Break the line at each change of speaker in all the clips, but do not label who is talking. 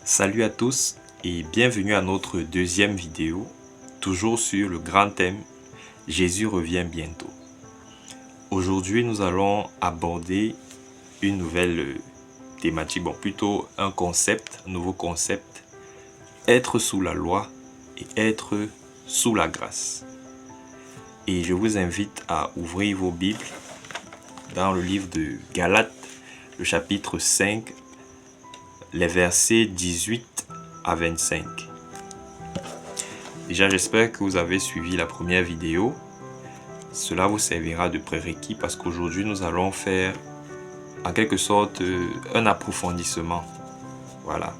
Salut à tous et bienvenue à notre deuxième vidéo, toujours sur le grand thème Jésus revient bientôt. Aujourd'hui, nous allons aborder une nouvelle thématique, plutôt un nouveau concept, être sous la loi et être sous la grâce. Et je vous invite à ouvrir vos Bibles dans le livre de Galates, le chapitre 5, les versets 18 à 25. Déjà, j'espère que vous avez suivi la première vidéo. Cela vous servira de prérequis parce qu'aujourd'hui, nous allons faire en quelque sorte un approfondissement. Voilà.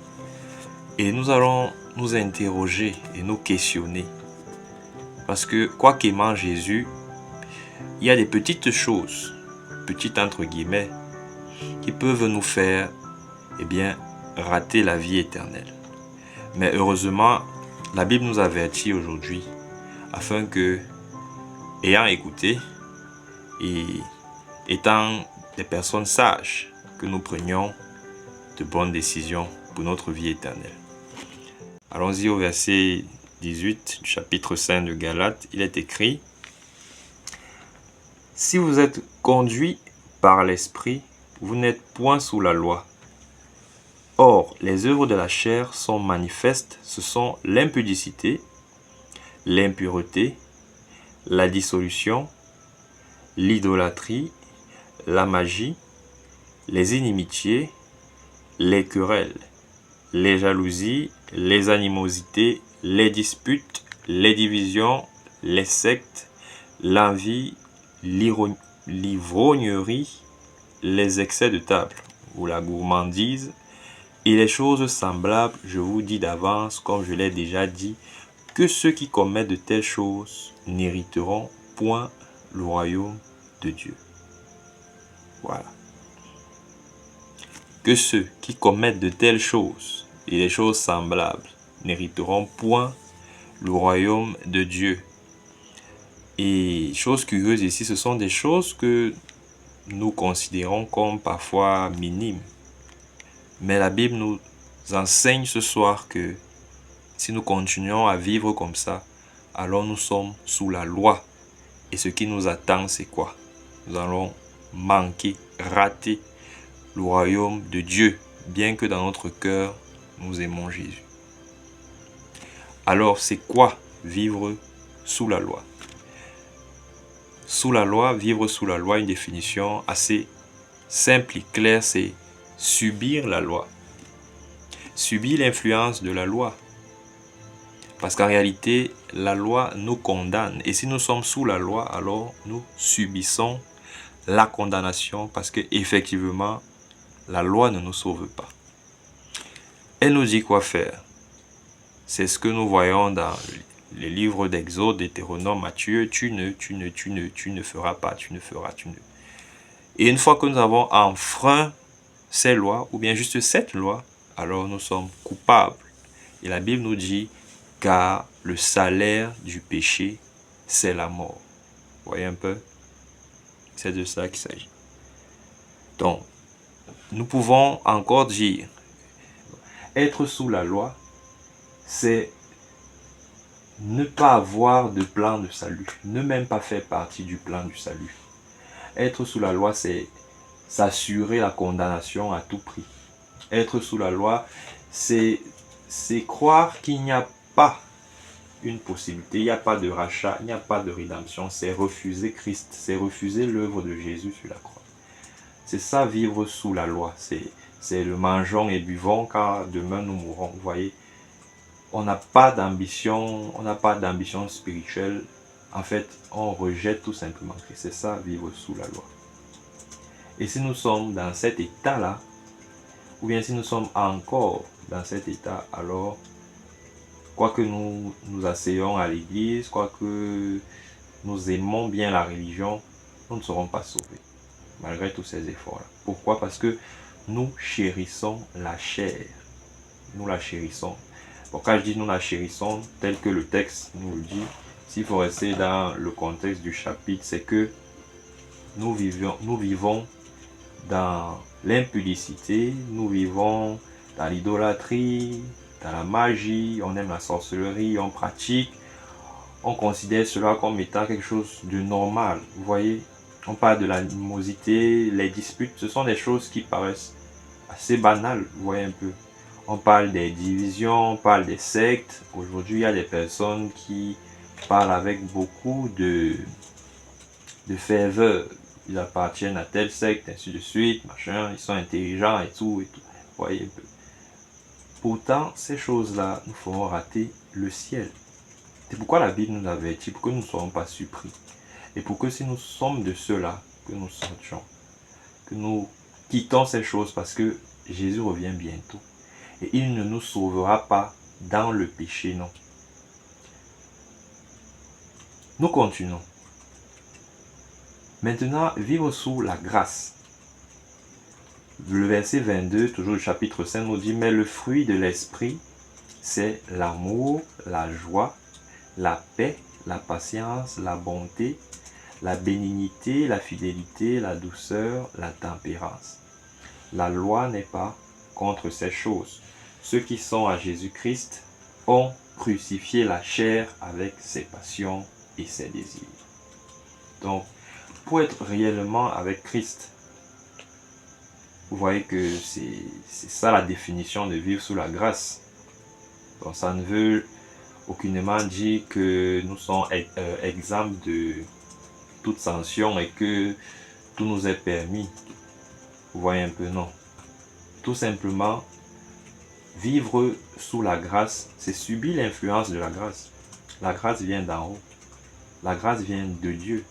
Et nous allons nous interroger et nous questionner. Parce que, quoi qu'aimant Jésus, il y a des petites choses, petites entre guillemets, qui peuvent nous faire, rater la vie éternelle. Mais heureusement, la Bible nous avertit aujourd'hui afin que, ayant écouté et étant des personnes sages, que nous prenions de bonnes décisions pour notre vie éternelle. Allons-y au verset 18 du chapitre 5 de Galates. Il est écrit: « Si vous êtes conduits par l'Esprit, vous n'êtes point sous la loi. Or, les œuvres de la chair sont manifestes, ce sont l'impudicité, l'impureté, la dissolution, l'idolâtrie, la magie, les inimitiés, les querelles, les jalousies, les animosités, les disputes, les divisions, les sectes, l'envie, l'ivrognerie, les excès de table ou la gourmandise, et les choses semblables. Je vous dis d'avance, comme je l'ai déjà dit, que ceux qui commettent de telles choses n'hériteront point le royaume de Dieu. » Voilà. Que ceux qui commettent de telles choses et les choses semblables n'hériteront point le royaume de Dieu. Et chose curieuse ici, ce sont des choses que nous considérons comme parfois minimes. Mais la Bible nous enseigne ce soir que si nous continuons à vivre comme ça, alors nous sommes sous la loi. Et ce qui nous attend, c'est quoi? Nous allons manquer, rater le royaume de Dieu, bien que dans notre cœur, nous aimons Jésus. Alors, c'est quoi vivre sous la loi? Sous la loi, vivre sous la loi, une définition assez simple et claire, c'est subir la loi. Subir l'influence de la loi. Parce qu'en réalité, la loi nous condamne. Et si nous sommes sous la loi, alors nous subissons la condamnation parce que effectivement, la loi ne nous sauve pas. Elle nous dit quoi faire. C'est ce que nous voyons dans les livres d'Exode, Deutéronome, Matthieu. Tu ne feras pas, tu ne feras. Et une fois que nous avons enfreint ces lois, ou bien juste cette loi, alors nous sommes coupables. Et la Bible nous dit, car le salaire du péché, c'est la mort. Vous voyez un peu? C'est de ça qu'il s'agit. Donc, nous pouvons encore dire, être sous la loi, c'est ne pas avoir de plan de salut, ne même pas faire partie du plan du salut. Être sous la loi, c'est s'assurer la condamnation à tout prix. Être sous la loi, c'est croire qu'il n'y a pas une possibilité, il n'y a pas de rachat, il n'y a pas de rédemption. C'est refuser Christ, c'est refuser l'œuvre de Jésus sur la croix. C'est ça, vivre sous la loi. C'est le mangeons et buvons car demain nous mourrons. Vous voyez, on n'a pas d'ambition, spirituelle. En fait, on rejette tout simplement Christ. C'est ça, vivre sous la loi. Et si nous sommes dans cet état-là, ou bien si nous sommes encore dans cet état, alors, quoique nous asseyons à l'église, quoique nous aimons bien la religion, nous ne serons pas sauvés, malgré tous ces efforts-là. Pourquoi? Parce que nous chérissons la chair. Nous la chérissons. Bon, quand je dis nous la chérissons, tel que le texte nous le dit, s'il faut rester dans le contexte du chapitre, c'est que nous vivons dans l'impudicité, nous vivons dans l'idolâtrie, dans la magie, on aime la sorcellerie, on pratique, on considère cela comme étant quelque chose de normal. Vous voyez, on parle de l'animosité, les disputes, ce sont des choses qui paraissent assez banales, vous voyez un peu. On parle des divisions, on parle des sectes. Aujourd'hui, il y a des personnes qui parlent avec beaucoup de ferveur. Ils appartiennent à telle secte, ainsi de suite, machin, ils sont intelligents et tout, et tout. Vous voyez un peu. Pourtant, ces choses-là nous feront rater le ciel. C'est pourquoi la Bible nous avertit, pour que nous ne soyons pas surpris. Et pour que si nous sommes de ceux-là, que nous sortions, que nous quittons ces choses, parce que Jésus revient bientôt. Et il ne nous sauvera pas dans le péché, non. Nous continuons. Maintenant, vivre sous la grâce. Le verset 22, toujours du chapitre 5, nous dit « Mais le fruit de l'esprit, c'est l'amour, la joie, la paix, la patience, la bonté, la bénignité, la fidélité, la douceur, la tempérance. La loi n'est pas contre ces choses. Ceux qui sont à Jésus-Christ ont crucifié la chair avec ses passions et ses désirs. » Donc, pour être réellement avec Christ, vous voyez que c'est ça la définition de vivre sous la grâce. Donc, ça ne veut aucunement dire que nous sommes exempts de toute sanction et que tout nous est permis. Vous voyez un peu, non. Tout simplement, vivre sous la grâce, c'est subir l'influence de la grâce. La grâce vient d'en haut. La grâce vient de Dieu.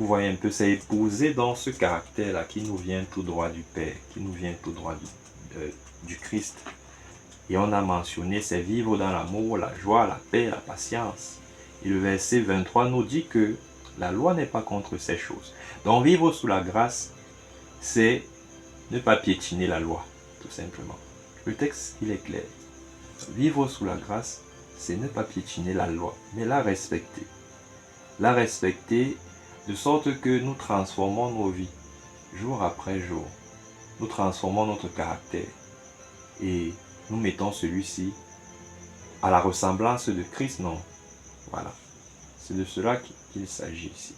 Vous voyez un peu, c'est épouser dans ce caractère-là qui nous vient tout droit du Père, qui nous vient tout droit du Christ. Et on a mentionné, c'est vivre dans l'amour, la joie, la paix, la patience. Et le verset 23 nous dit que la loi n'est pas contre ces choses. Donc vivre sous la grâce, c'est ne pas piétiner la loi, tout simplement. Le texte, il est clair. Vivre sous la grâce, c'est ne pas piétiner la loi, mais la respecter. La respecter de sorte que nous transformons nos vies, jour après jour. Nous transformons notre caractère et nous mettons celui-ci à la ressemblance de Christ, non. Voilà. C'est de cela qu'il s'agit ici.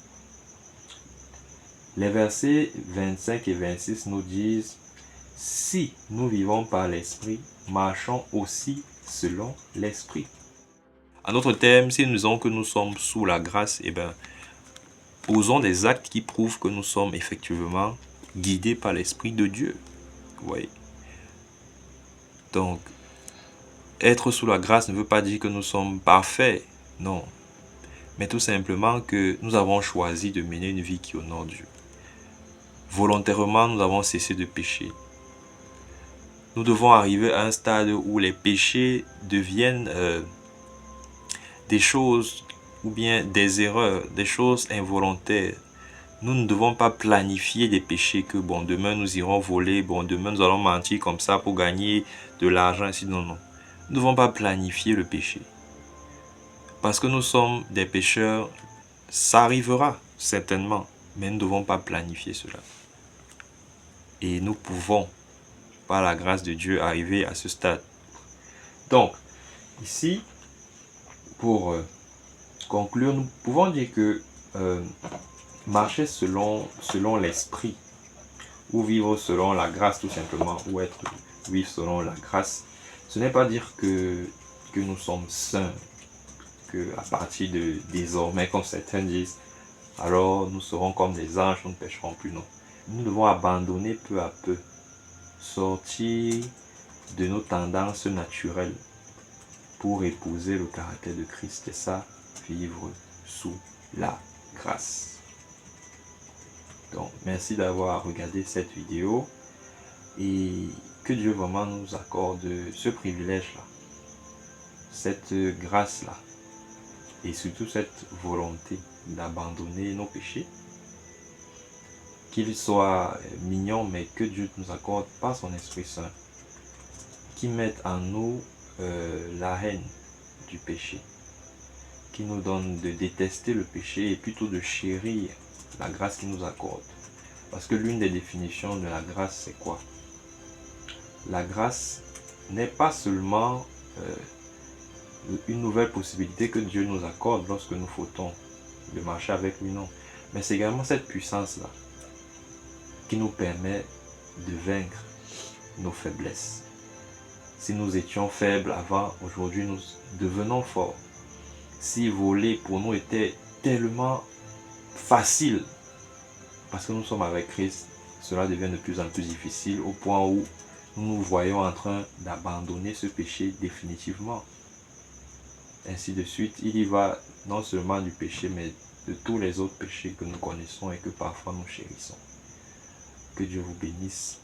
Les versets 25 et 26 nous disent « Si nous vivons par l'Esprit, marchons aussi selon l'Esprit. » En d'autres termes, si nous disons que nous sommes sous la grâce, eh bien, posons des actes qui prouvent que nous sommes effectivement guidés par l'Esprit de Dieu. Vous voyez? Donc, être sous la grâce ne veut pas dire que nous sommes parfaits, non. Mais tout simplement que nous avons choisi de mener une vie qui honore Dieu. Volontairement, nous avons cessé de pécher. Nous devons arriver à un stade où les péchés deviennent des choses ou bien des erreurs, des choses involontaires. Nous ne devons pas planifier des péchés que bon, demain nous irons voler, bon, demain nous allons mentir comme ça pour gagner de l'argent. Non, non. Nous ne devons pas planifier le péché. Parce que nous sommes des pécheurs, ça arrivera certainement, mais nous ne devons pas planifier cela. Et nous pouvons, par la grâce de Dieu, arriver à ce stade. Donc, ici, pour conclure, nous pouvons dire que marcher selon l'esprit, ou vivre selon la grâce tout simplement, ou vivre selon la grâce, ce n'est pas dire que nous sommes saints, que à partir de désormais, comme certains disent, alors nous serons comme des anges, nous ne pécherons plus, non. Nous devons abandonner peu à peu, sortir de nos tendances naturelles pour épouser le caractère de Christ, et ça, vivre sous la grâce. Donc, merci d'avoir regardé cette vidéo et que Dieu vraiment nous accorde ce privilège-là, cette grâce-là et surtout cette volonté d'abandonner nos péchés, qu'ils soient mignons, mais que Dieu nous accorde par son Esprit Saint, qui mette en nous la haine du péché, qui nous donne de détester le péché et plutôt de chérir la grâce qu'il nous accorde. Parce que l'une des définitions de la grâce, c'est quoi? la grâce n'est pas seulement une nouvelle possibilité que Dieu nous accorde lorsque nous fautons, de marcher avec lui, non. Mais c'est également cette puissance-là qui nous permet de vaincre nos faiblesses. Si nous étions faibles avant, aujourd'hui nous devenons forts. Si voler pour nous était tellement facile, parce que nous sommes avec Christ, cela devient de plus en plus difficile au point où nous nous voyons en train d'abandonner ce péché définitivement. Ainsi de suite, il y va non seulement du péché, mais de tous les autres péchés que nous connaissons et que parfois nous chérissons. Que Dieu vous bénisse.